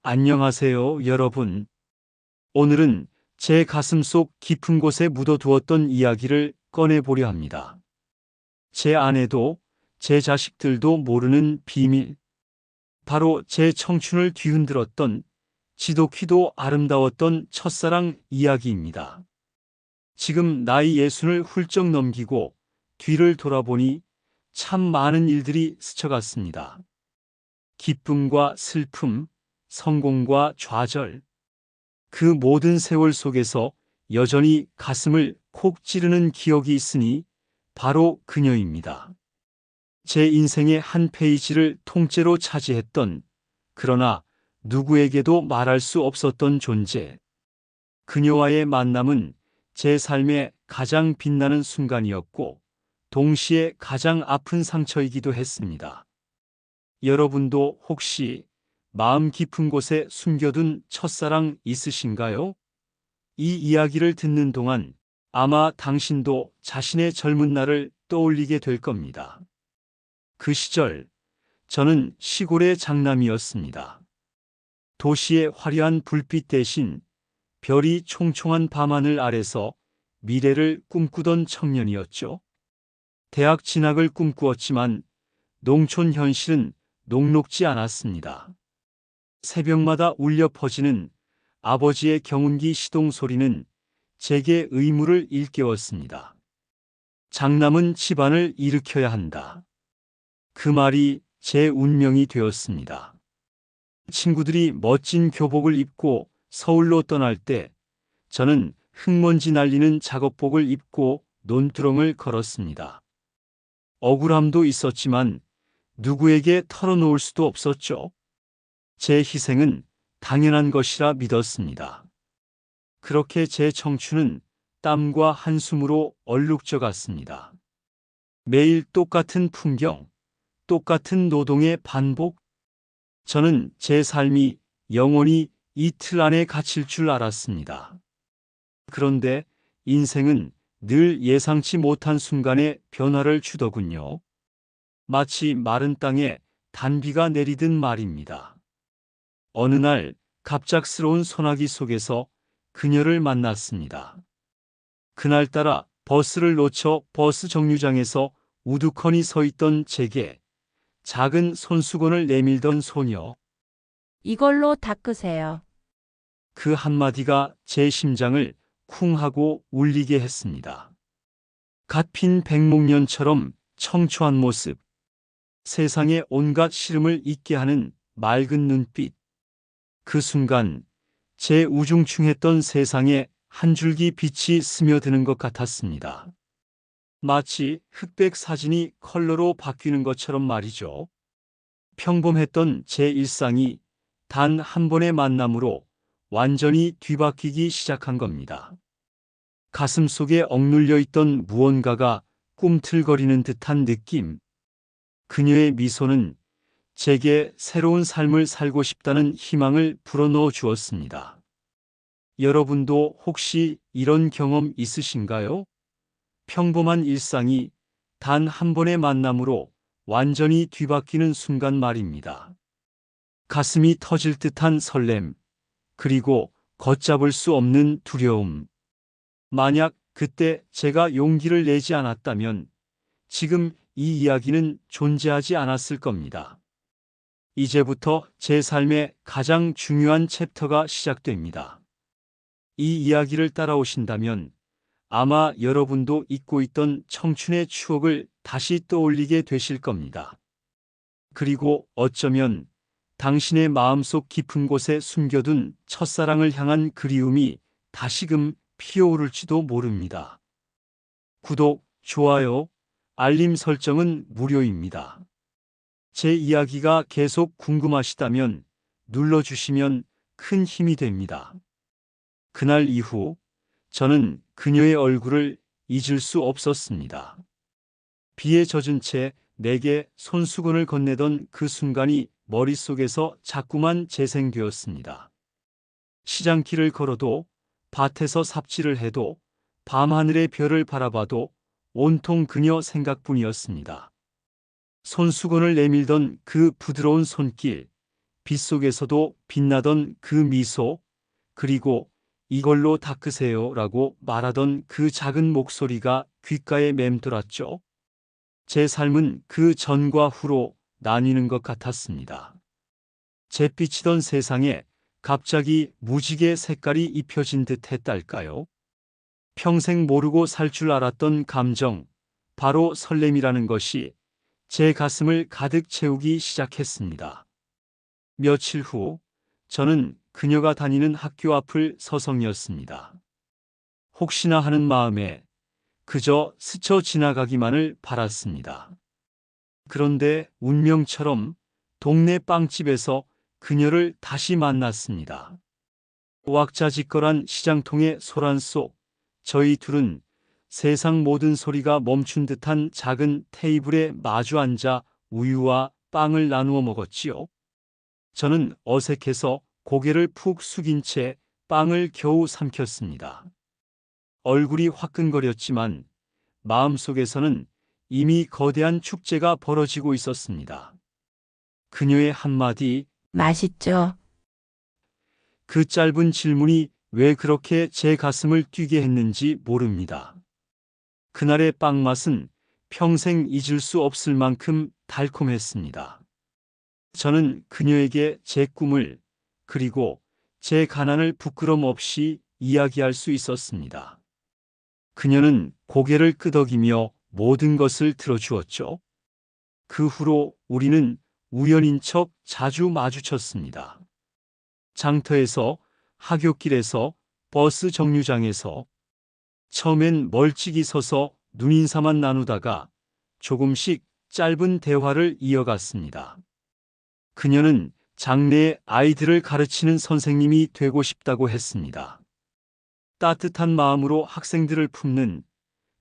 안녕하세요, 여러분. 오늘은 제 가슴속 깊은 곳에 묻어두었던 이야기를 꺼내보려 합니다. 제 아내도 제 자식들도 모르는 비밀. 바로 제 청춘을 뒤흔들었던 지독히도 아름다웠던 첫사랑 이야기입니다. 지금 나이 60을 훌쩍 넘기고 뒤를 돌아보니 참 많은 일들이 스쳐갔습니다. 기쁨과 슬픔, 성공과 좌절. 그 모든 세월 속에서 여전히 가슴을 콕 찌르는 기억이 있으니 바로 그녀입니다. 제 인생의 한 페이지를 통째로 차지했던, 그러나 누구에게도 말할 수 없었던 존재. 그녀와의 만남은 제 삶의 가장 빛나는 순간이었고, 동시에 가장 아픈 상처이기도 했습니다. 여러분도 혹시 마음 깊은 곳에 숨겨둔 첫사랑 있으신가요? 이 이야기를 듣는 동안 아마 당신도 자신의 젊은 날을 떠올리게 될 겁니다. 그 시절, 저는 시골의 장남이었습니다. 도시의 화려한 불빛 대신 별이 총총한 밤하늘 아래서 미래를 꿈꾸던 청년이었죠. 대학 진학을 꿈꾸었지만 농촌 현실은 녹록지 않았습니다. 새벽마다 울려 퍼지는 아버지의 경운기 시동 소리는 제게 의무를 일깨웠습니다. 장남은 집안을 일으켜야 한다. 그 말이 제 운명이 되었습니다. 친구들이 멋진 교복을 입고 서울로 떠날 때 저는 흙먼지 날리는 작업복을 입고 논두렁을 걸었습니다. 억울함도 있었지만 누구에게 털어놓을 수도 없었죠. 제 희생은 당연한 것이라 믿었습니다. 그렇게 제 청춘은 땀과 한숨으로 얼룩져 갔습니다. 매일 똑같은 풍경, 똑같은 노동의 반복. 저는 제 삶이 영원히 이틀 안에 갇힐 줄 알았습니다. 그런데 인생은 늘 예상치 못한 순간에 변화를 주더군요. 마치 마른 땅에 단비가 내리듯 말입니다. 어느 날 갑작스러운 소나기 속에서 그녀를 만났습니다. 그날따라 버스를 놓쳐 버스 정류장에서 우두커니 서 있던 제게 작은 손수건을 내밀던 소녀. 이걸로 닦으세요. 그 한마디가 제 심장을 쿵 하고 울리게 했습니다. 갓 핀 백목련처럼 청초한 모습, 세상의 온갖 시름을 잊게 하는 맑은 눈빛. 그 순간 제 우중충했던 세상에 한 줄기 빛이 스며드는 것 같았습니다. 마치 흑백 사진이 컬러로 바뀌는 것처럼 말이죠. 평범했던 제 일상이 단 한 번의 만남으로 완전히 뒤바뀌기 시작한 겁니다. 가슴 속에 억눌려 있던 무언가가 꿈틀거리는 듯한 느낌. 그녀의 미소는 제게 새로운 삶을 살고 싶다는 희망을 불어넣어 주었습니다. 여러분도 혹시 이런 경험 있으신가요? 평범한 일상이 단 한 번의 만남으로 완전히 뒤바뀌는 순간 말입니다. 가슴이 터질 듯한 설렘, 그리고 걷잡을 수 없는 두려움. 만약 그때 제가 용기를 내지 않았다면 지금 이 이야기는 존재하지 않았을 겁니다. 이제부터 제 삶의 가장 중요한 챕터가 시작됩니다. 이 이야기를 따라오신다면 아마 여러분도 잊고 있던 청춘의 추억을 다시 떠올리게 되실 겁니다. 그리고 어쩌면 당신의 마음속 깊은 곳에 숨겨둔 첫사랑을 향한 그리움이 다시금 피어오를지도 모릅니다. 구독, 좋아요, 알림 설정은 무료입니다. 제 이야기가 계속 궁금하시다면 눌러주시면 큰 힘이 됩니다. 그날 이후 저는 그녀의 얼굴을 잊을 수 없었습니다. 비에 젖은 채 내게 손수건을 건네던 그 순간이 머릿속에서 자꾸만 재생되었습니다. 시장길을 걸어도, 밭에서 삽질을 해도, 밤하늘의 별을 바라봐도 온통 그녀 생각뿐이었습니다. 손수건을 내밀던 그 부드러운 손길, 빗속에서도 빛나던 그 미소, 그리고 이걸로 닦으세요 라고 말하던 그 작은 목소리가 귓가에 맴돌았죠. 제 삶은 그 전과 후로 나뉘는 것 같았습니다. 잿빛이던 세상에 갑자기 무지개 색깔이 입혀진 듯 했달까요? 평생 모르고 살 줄 알았던 감정, 바로 설렘이라는 것이 제 가슴을 가득 채우기 시작했습니다. 며칠 후, 저는 그녀가 다니는 학교 앞을 서성였습니다. 혹시나 하는 마음에 그저 스쳐 지나가기만을 바랐습니다. 그런데 운명처럼 동네 빵집에서 그녀를 다시 만났습니다. 왁자지껄한 시장통의 소란 속 저희 둘은 세상 모든 소리가 멈춘 듯한 작은 테이블에 마주 앉아 우유와 빵을 나누어 먹었지요. 저는 어색해서 고개를 푹 숙인 채 빵을 겨우 삼켰습니다. 얼굴이 화끈거렸지만 마음속에서는 이미 거대한 축제가 벌어지고 있었습니다. 그녀의 한마디, 맛있죠? 그 짧은 질문이 왜 그렇게 제 가슴을 뛰게 했는지 모릅니다. 그날의 빵 맛은 평생 잊을 수 없을 만큼 달콤했습니다. 저는 그녀에게 제 꿈을, 그리고 제 가난을 부끄럼 없이 이야기할 수 있었습니다. 그녀는 고개를 끄덕이며 모든 것을 들어주었죠. 그 후로 우리는 우연인 척 자주 마주쳤습니다. 장터에서, 하굣길에서, 버스 정류장에서. 처음엔 멀찍이 서서 눈인사만 나누다가 조금씩 짧은 대화를 이어갔습니다. 그녀는 장래에 아이들을 가르치는 선생님이 되고 싶다고 했습니다. 따뜻한 마음으로 학생들을 품는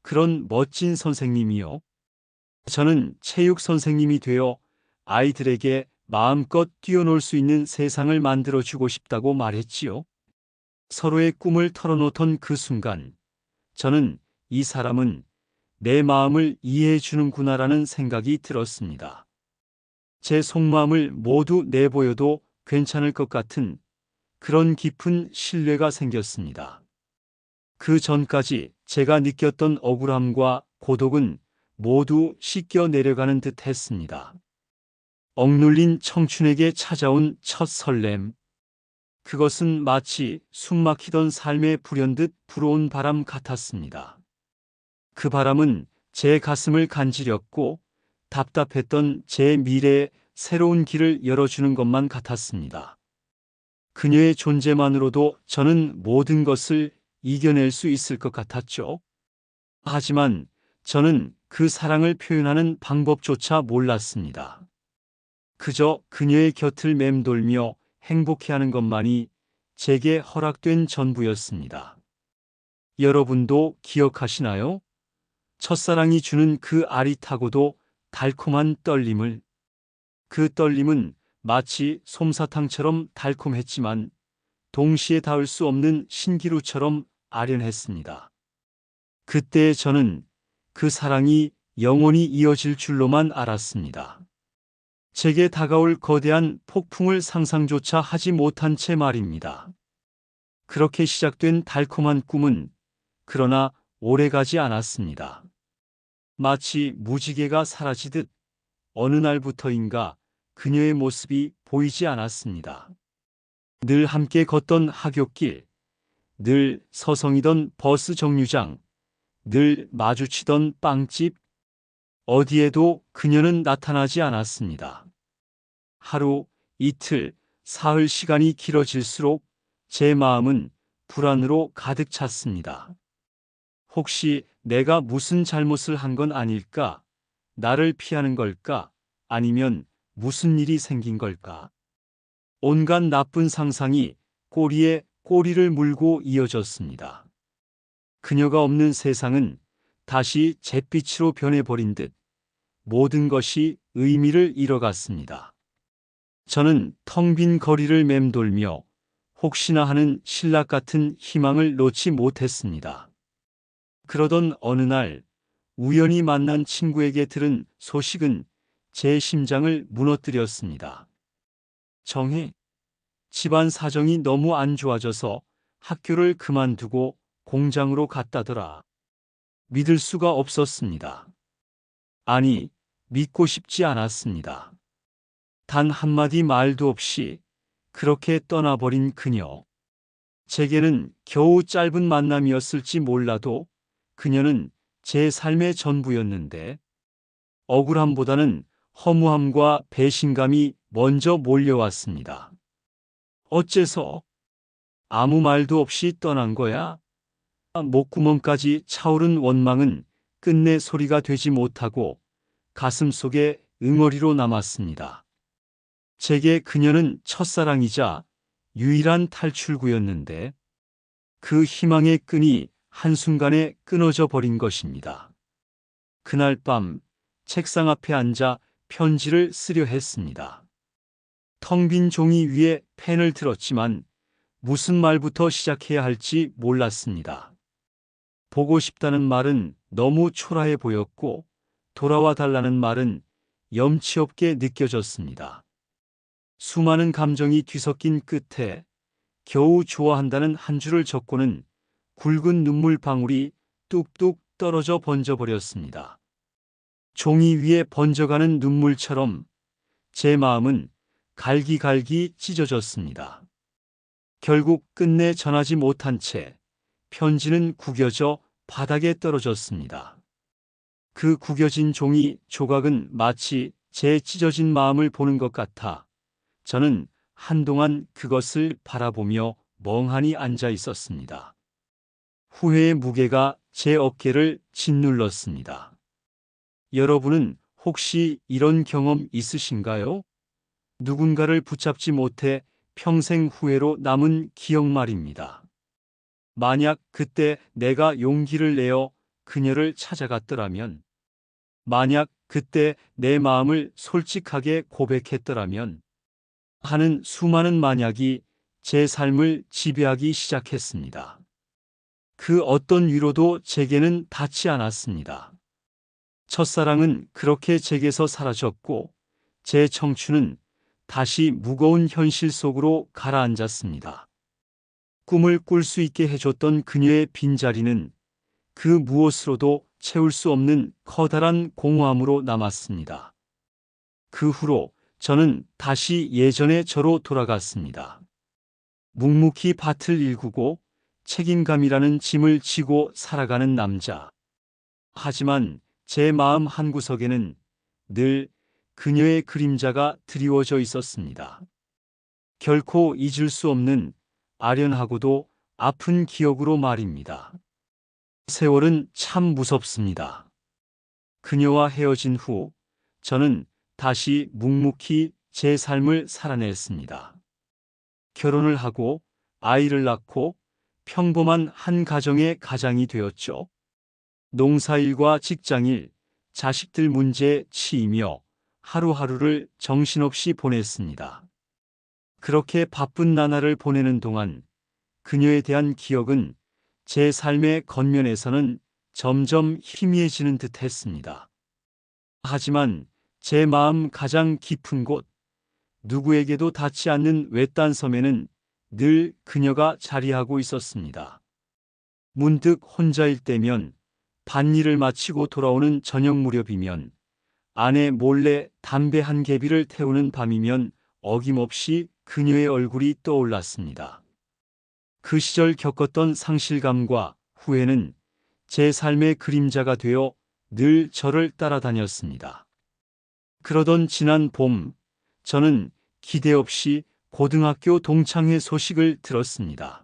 그런 멋진 선생님이요. 저는 체육 선생님이 되어 아이들에게 마음껏 뛰어놀 수 있는 세상을 만들어주고 싶다고 말했지요. 서로의 꿈을 털어놓던 그 순간, 저는 이 사람은 내 마음을 이해해 주는구나라는 생각이 들었습니다. 제 속마음을 모두 내보여도 괜찮을 것 같은 그런 깊은 신뢰가 생겼습니다. 그 전까지 제가 느꼈던 억울함과 고독은 모두 씻겨 내려가는 듯 했습니다. 억눌린 청춘에게 찾아온 첫 설렘. 그것은 마치 숨막히던 삶의 불현듯 불어온 바람 같았습니다. 그 바람은 제 가슴을 간지렸고 답답했던 제 미래에 새로운 길을 열어주는 것만 같았습니다. 그녀의 존재만으로도 저는 모든 것을 이겨낼 수 있을 것 같았죠. 하지만 저는 그 사랑을 표현하는 방법조차 몰랐습니다. 그저 그녀의 곁을 맴돌며 행복해하는 것만이 제게 허락된 전부였습니다. 여러분도 기억하시나요? 첫사랑이 주는 그 아릿하고도 달콤한 떨림을. 그 떨림은 마치 솜사탕처럼 달콤했지만 동시에 닿을 수 없는 신기루처럼 아련했습니다. 그때 저는 그 사랑이 영원히 이어질 줄로만 알았습니다. 제게 다가올 거대한 폭풍을 상상조차 하지 못한 채 말입니다. 그렇게 시작된 달콤한 꿈은 그러나 오래가지 않았습니다. 마치 무지개가 사라지듯 어느 날부터인가 그녀의 모습이 보이지 않았습니다. 늘 함께 걷던 하굣길, 늘 서성이던 버스 정류장, 늘 마주치던 빵집, 어디에도 그녀는 나타나지 않았습니다. 하루, 이틀, 사흘 시간이 길어질수록 제 마음은 불안으로 가득 찼습니다. 혹시 내가 무슨 잘못을 한 건 아닐까? 나를 피하는 걸까? 아니면 무슨 일이 생긴 걸까? 온갖 나쁜 상상이 꼬리에 꼬리를 물고 이어졌습니다. 그녀가 없는 세상은 다시 잿빛으로 변해버린 듯 모든 것이 의미를 잃어갔습니다. 저는 텅 빈 거리를 맴돌며 혹시나 하는 신락 같은 희망을 놓지 못했습니다. 그러던 어느 날 우연히 만난 친구에게 들은 소식은 제 심장을 무너뜨렸습니다. 정혜, 집안 사정이 너무 안 좋아져서 학교를 그만두고 공장으로 갔다더라. 믿을 수가 없었습니다. 아니, 믿고 싶지 않았습니다. 단 한마디 말도 없이 그렇게 떠나버린 그녀. 제게는 겨우 짧은 만남이었을지 몰라도 그녀는 제 삶의 전부였는데 억울함보다는 허무함과 배신감이 먼저 몰려왔습니다. 어째서 아무 말도 없이 떠난 거야? 목구멍까지 차오른 원망은 끝내 소리가 되지 못하고 가슴 속에 응어리로 남았습니다. 제게 그녀는 첫사랑이자 유일한 탈출구였는데 그 희망의 끈이 한순간에 끊어져 버린 것입니다. 그날 밤 책상 앞에 앉아 편지를 쓰려 했습니다. 텅 빈 종이 위에 펜을 들었지만 무슨 말부터 시작해야 할지 몰랐습니다. 보고 싶다는 말은 너무 초라해 보였고 돌아와 달라는 말은 염치 없게 느껴졌습니다. 수많은 감정이 뒤섞인 끝에 겨우 좋아한다는 한 줄을 적고는 굵은 눈물 방울이 뚝뚝 떨어져 번져버렸습니다. 종이 위에 번져가는 눈물처럼 제 마음은 갈기갈기 찢어졌습니다. 결국 끝내 전하지 못한 채 편지는 구겨져 바닥에 떨어졌습니다. 그 구겨진 종이 조각은 마치 제 찢어진 마음을 보는 것 같아 저는 한동안 그것을 바라보며 멍하니 앉아 있었습니다. 후회의 무게가 제 어깨를 짓눌렀습니다. 여러분은 혹시 이런 경험 있으신가요? 누군가를 붙잡지 못해 평생 후회로 남은 기억 말입니다. 만약 그때 내가 용기를 내어 그녀를 찾아갔더라면, 만약 그때 내 마음을 솔직하게 고백했더라면 하는 수많은 만약이 제 삶을 지배하기 시작했습니다. 그 어떤 위로도 제게는 닿지 않았습니다. 첫사랑은 그렇게 제게서 사라졌고 제 청춘은 다시 무거운 현실 속으로 가라앉았습니다. 꿈을 꿀 수 있게 해줬던 그녀의 빈자리는 그 무엇으로도 채울 수 없는 커다란 공허함으로 남았습니다. 그 후로 저는 다시 예전의 저로 돌아갔습니다. 묵묵히 밭을 일구고 책임감이라는 짐을 지고 살아가는 남자. 하지만 제 마음 한구석에는 늘 그녀의 그림자가 드리워져 있었습니다. 결코 잊을 수 없는 아련하고도 아픈 기억으로 말입니다. 세월은 참 무섭습니다. 그녀와 헤어진 후 저는 다시 묵묵히 제 삶을 살아냈습니다. 결혼을 하고 아이를 낳고 평범한 한 가정의 가장이 되었죠. 농사일과 직장일, 자식들 문제에 치이며 하루하루를 정신없이 보냈습니다. 그렇게 바쁜 나날을 보내는 동안 그녀에 대한 기억은 제 삶의 겉면에서는 점점 희미해지는 듯 했습니다. 하지만 제 마음 가장 깊은 곳, 누구에게도 닿지 않는 외딴 섬에는 늘 그녀가 자리하고 있었습니다. 문득 혼자일 때면, 밭일을 마치고 돌아오는 저녁 무렵이면, 아내 몰래 담배 한 개비를 태우는 밤이면 어김없이 그녀의 얼굴이 떠올랐습니다. 그 시절 겪었던 상실감과 후회는 제 삶의 그림자가 되어 늘 저를 따라다녔습니다. 그러던 지난 봄, 저는 기대 없이 고등학교 동창회 소식을 들었습니다.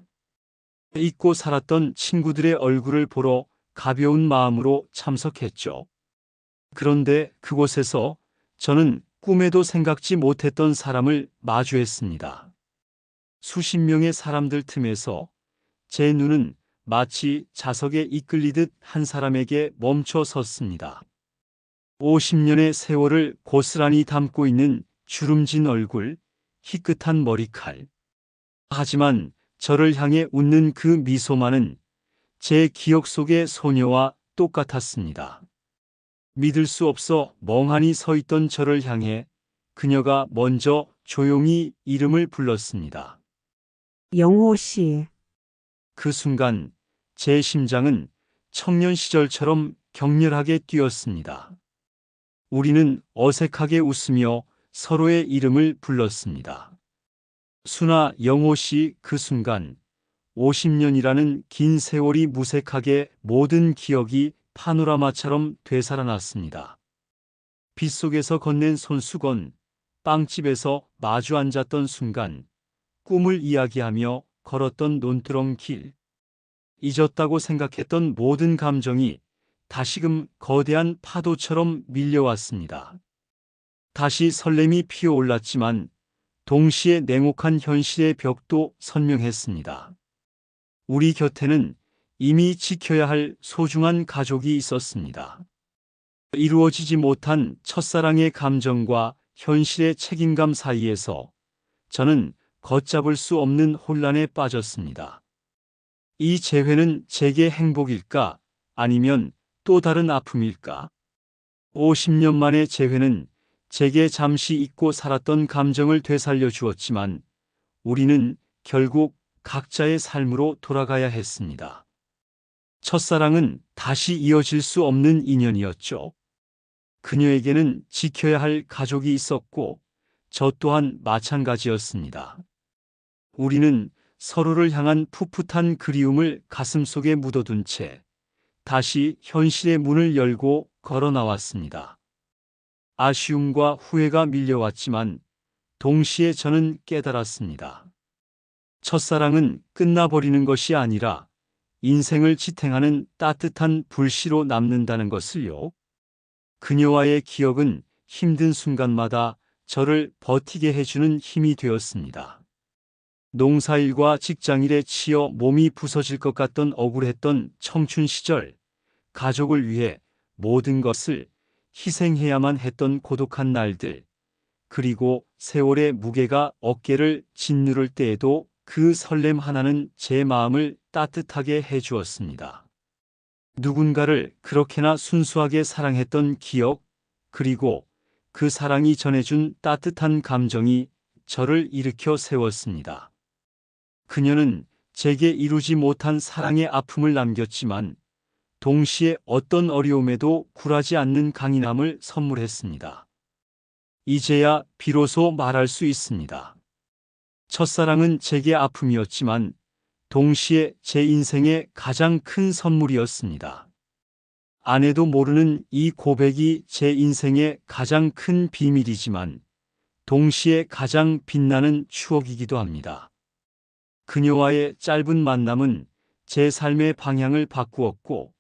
잊고 살았던 친구들의 얼굴을 보러 가벼운 마음으로 참석했죠. 그런데 그곳에서 저는 꿈에도 생각지 못했던 사람을 마주했습니다. 수십 명의 사람들 틈에서 제 눈은 마치 자석에 이끌리듯 한 사람에게 멈춰 섰습니다. 50년의 세월을 고스란히 담고 있는 주름진 얼굴, 희끗한 머리칼. 하지만 저를 향해 웃는 그 미소만은 제 기억 속의 소녀와 똑같았습니다. 믿을 수 없어 멍하니 서 있던 저를 향해 그녀가 먼저 조용히 이름을 불렀습니다. 영호 씨, 그 순간 제 심장은 청년 시절처럼 격렬하게 뛰었습니다. 우리는 어색하게 웃으며 서로의 이름을 불렀습니다. 수나 영호 씨, 그 순간 50년이라는 긴 세월이 무색하게 모든 기억이 파노라마처럼 되살아났습니다. 빗속에서 건넨 손수건, 빵집에서 마주 앉았던 순간, 꿈을 이야기하며 걸었던 논두렁 길, 잊었다고 생각했던 모든 감정이 다시금 거대한 파도처럼 밀려왔습니다. 다시 설렘이 피어올랐지만 동시에 냉혹한 현실의 벽도 선명했습니다. 우리 곁에는 이미 지켜야 할 소중한 가족이 있었습니다. 이루어지지 못한 첫사랑의 감정과 현실의 책임감 사이에서 저는 걷잡을 수 없는 혼란에 빠졌습니다. 이 재회는 제게 행복일까? 아니면 또 다른 아픔일까? 50년 만의 재회는 제게 잠시 잊고 살았던 감정을 되살려 주었지만 우리는 결국 각자의 삶으로 돌아가야 했습니다. 첫사랑은 다시 이어질 수 없는 인연이었죠. 그녀에게는 지켜야 할 가족이 있었고 저 또한 마찬가지였습니다. 우리는 서로를 향한 풋풋한 그리움을 가슴속에 묻어둔 채 다시 현실의 문을 열고 걸어 나왔습니다. 아쉬움과 후회가 밀려왔지만 동시에 저는 깨달았습니다. 첫사랑은 끝나버리는 것이 아니라 인생을 지탱하는 따뜻한 불씨로 남는다는 것을요. 그녀와의 기억은 힘든 순간마다 저를 버티게 해주는 힘이 되었습니다. 농사일과 직장일에 치여 몸이 부서질 것 같던 억울했던 청춘 시절, 가족을 위해 모든 것을 희생해야만 했던 고독한 날들, 그리고 세월의 무게가 어깨를 짓누를 때에도 그 설렘 하나는 제 마음을 따뜻하게 해주었습니다. 누군가를 그렇게나 순수하게 사랑했던 기억, 그리고 그 사랑이 전해준 따뜻한 감정이 저를 일으켜 세웠습니다. 그녀는 제게 이루지 못한 사랑의 아픔을 남겼지만 동시에 어떤 어려움에도 굴하지 않는 강인함을 선물했습니다. 이제야 비로소 말할 수 있습니다. 첫사랑은 제게 아픔이었지만 동시에 제 인생의 가장 큰 선물이었습니다. 아내도 모르는 이 고백이 제 인생의 가장 큰 비밀이지만 동시에 가장 빛나는 추억이기도 합니다. 그녀와의 짧은 만남은 제 삶의 방향을 바꾸었고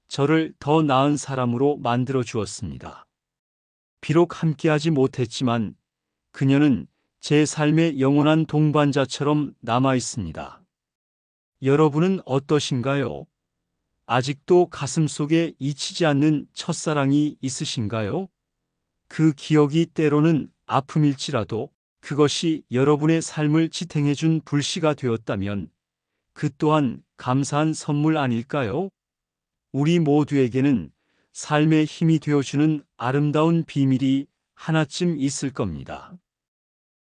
저를 더 나은 사람으로 만들어 주었습니다. 비록 함께하지 못했지만 그녀는 제 삶의 영원한 동반자처럼 남아 있습니다. 여러분은 어떠신가요? 아직도 가슴속에 잊히지 않는 첫사랑이 있으신가요? 그 기억이 때로는 아픔일지라도 그것이 여러분의 삶을 지탱해준 불씨가 되었다면 그 또한 감사한 선물 아닐까요? 우리 모두에게는 삶의 힘이 되어주는 아름다운 비밀이 하나쯤 있을 겁니다.